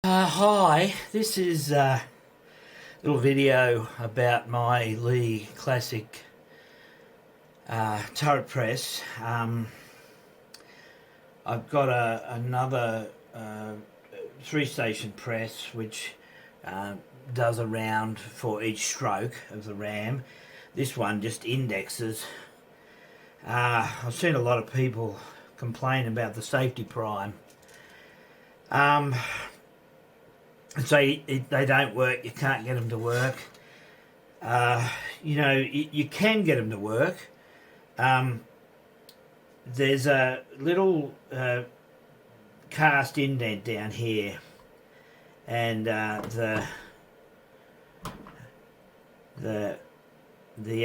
Hi, this is a little video about my Lee Classic turret press. I've got another three-station press which does a round for each stroke of the ram. This one just indexes. I've seen a lot of people complain about the safety prime. Say they don't work, you can't get them to work. You can get them to work. There's a little cast indent down here, and the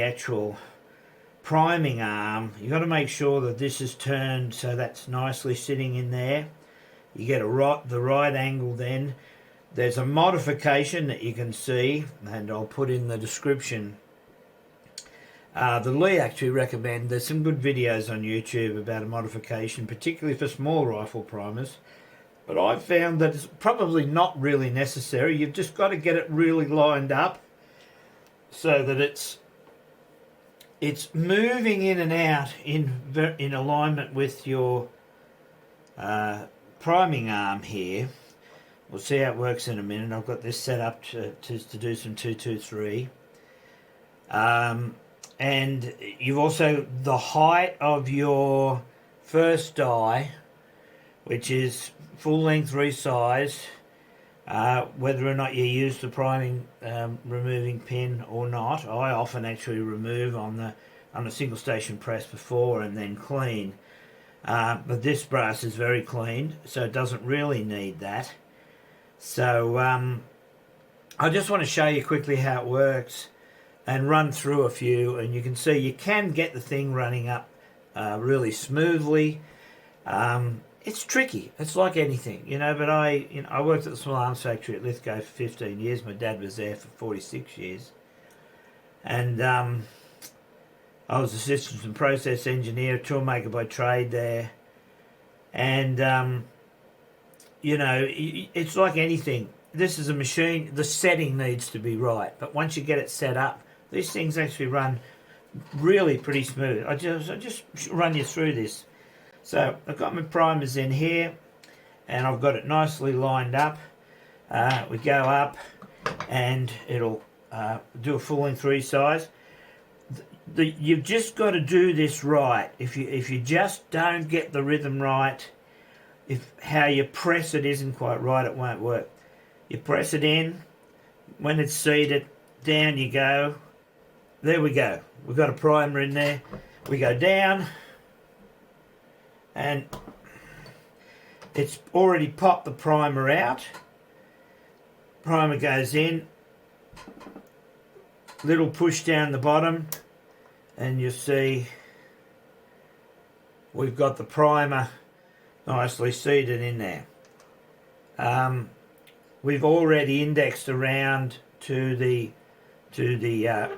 actual priming arm, you've got to make sure that this is turned so that's nicely sitting in there. You get the right angle then. There's a modification that you can see, and I'll put in the description. The Lee actually recommend, there's some good videos on YouTube about a modification, particularly for small rifle primers. But I've found that it's probably not really necessary. You've just got to get it really lined up so that it's moving in and out in alignment with your priming arm here. We'll see how it works in a minute. I've got this set up to do some 223. And you've also the height of your first die, which is full length resize, whether or not you use the priming removing pin or not. I often actually remove on a single station press before and then clean. But this brass is very clean, so it doesn't really need that. So I just want to show you quickly how it works and run through a few, and you can see you can get the thing running up really smoothly. It's tricky, it's like anything, but I worked at the small arms factory at Lithgow for 15 years. My dad was there for 46 years, and I was a systems and process engineer, toolmaker by trade there, and it's like anything. This is a machine, the setting needs to be right, but once you get it set up, these things actually run really pretty smooth. I just run you through this. So I've got my primers in here, and I've got it nicely lined up. We go up, and it'll do a full length resize. You've just got to do this right. If you just don't get the rhythm right, if how you press it isn't quite right, it won't work. You press it in, when it's seated, down you go. There we go. We've got a primer in there. We go down, and it's already popped the primer out. Primer goes in, little push down the bottom, and you see we've got the primer nicely seated in there. We've already indexed around to the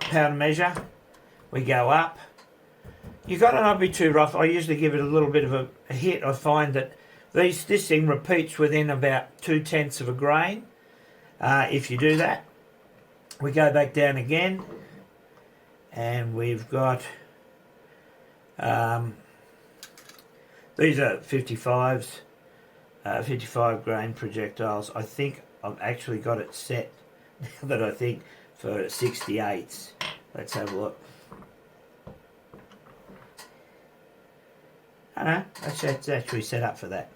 powder measure. We go up. You've got to not be too rough. I usually give it a little bit of a hit. I find that this thing repeats within about 2/10 of a grain. If you do that, we go back down again, and we've got these are 55s, 55 grain projectiles. I think I've actually got it set now that I think for 68s. Let's have a look. I know, that's actually set up for that.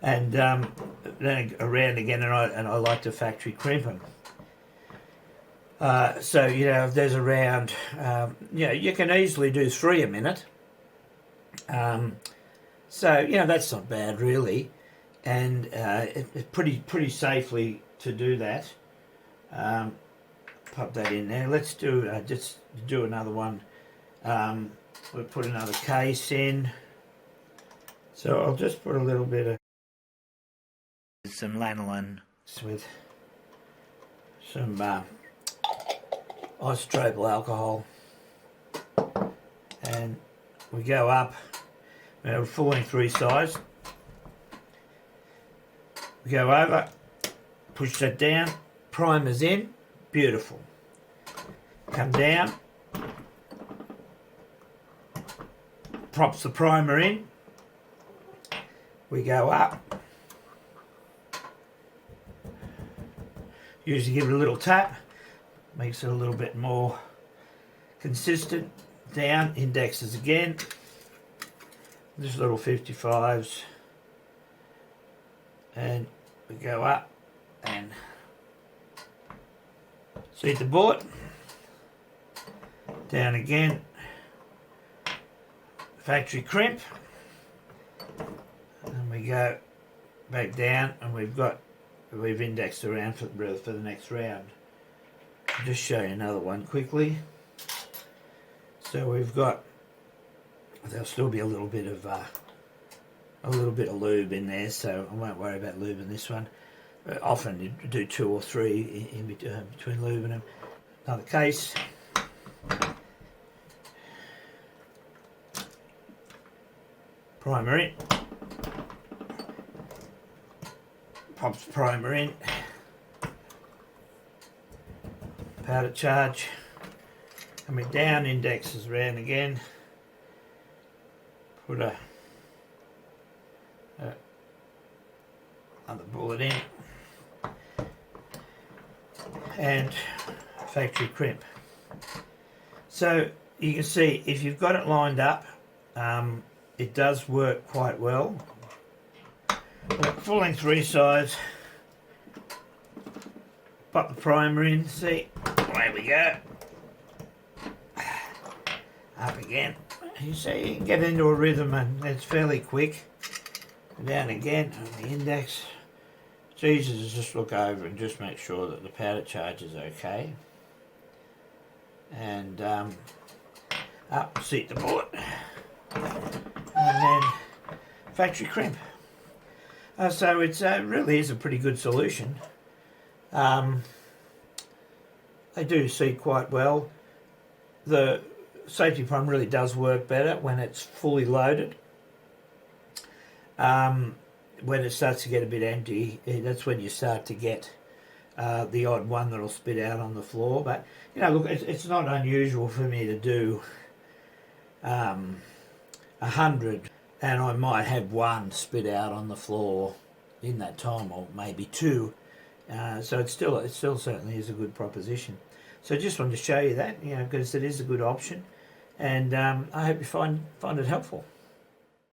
And then around again, and I like to factory crimp them. So, if there's around, you can easily do 3 a minute. So, that's not bad really, and it's pretty safely to do that. Pop that in there. Let's do just do another one. We'll put another case in. So I'll just put a little bit of some lanolin with some isopropyl alcohol, and we go up. We have a full length resize. We go over, push that down, primer's in, beautiful. Come down, props the primer in, we go up, usually give it a little tap, makes it a little bit more consistent, down, indexes again, just little 55s, and we go up and seat the bullet, down again, factory crimp, and we go back down, and we've indexed around for the next round. I'll just show you another one quickly. So we've got, there'll still be a little bit of lube in there, so I won't worry about lubing this one. Often you do 2 or 3 in between lubing them. Another case. Primer in. Pops primer in. Powder charge. Coming down, indexes around again. Put another bullet in. And factory crimp. So you can see if you've got it lined up, it does work quite well. Full length resize, pop the primer in, see, away we go. Up again. You see, you can get into a rhythm and it's fairly quick. Down again on the index. It's easy to just look over and just make sure that the powder charge is okay. And up, seat the bullet. And then factory crimp. So it really is a pretty good solution. They do seat quite well. The safety primer really does work better when it's fully loaded. When it starts to get a bit empty, that's when you start to get the odd one that'll spit out on the floor. But, you know, look, it's not unusual for me to do 100, and I might have one spit out on the floor in that time, or maybe 2. So it still certainly is a good proposition. So just wanted to show you that, you know, because it is a good option, and I hope you find it helpful.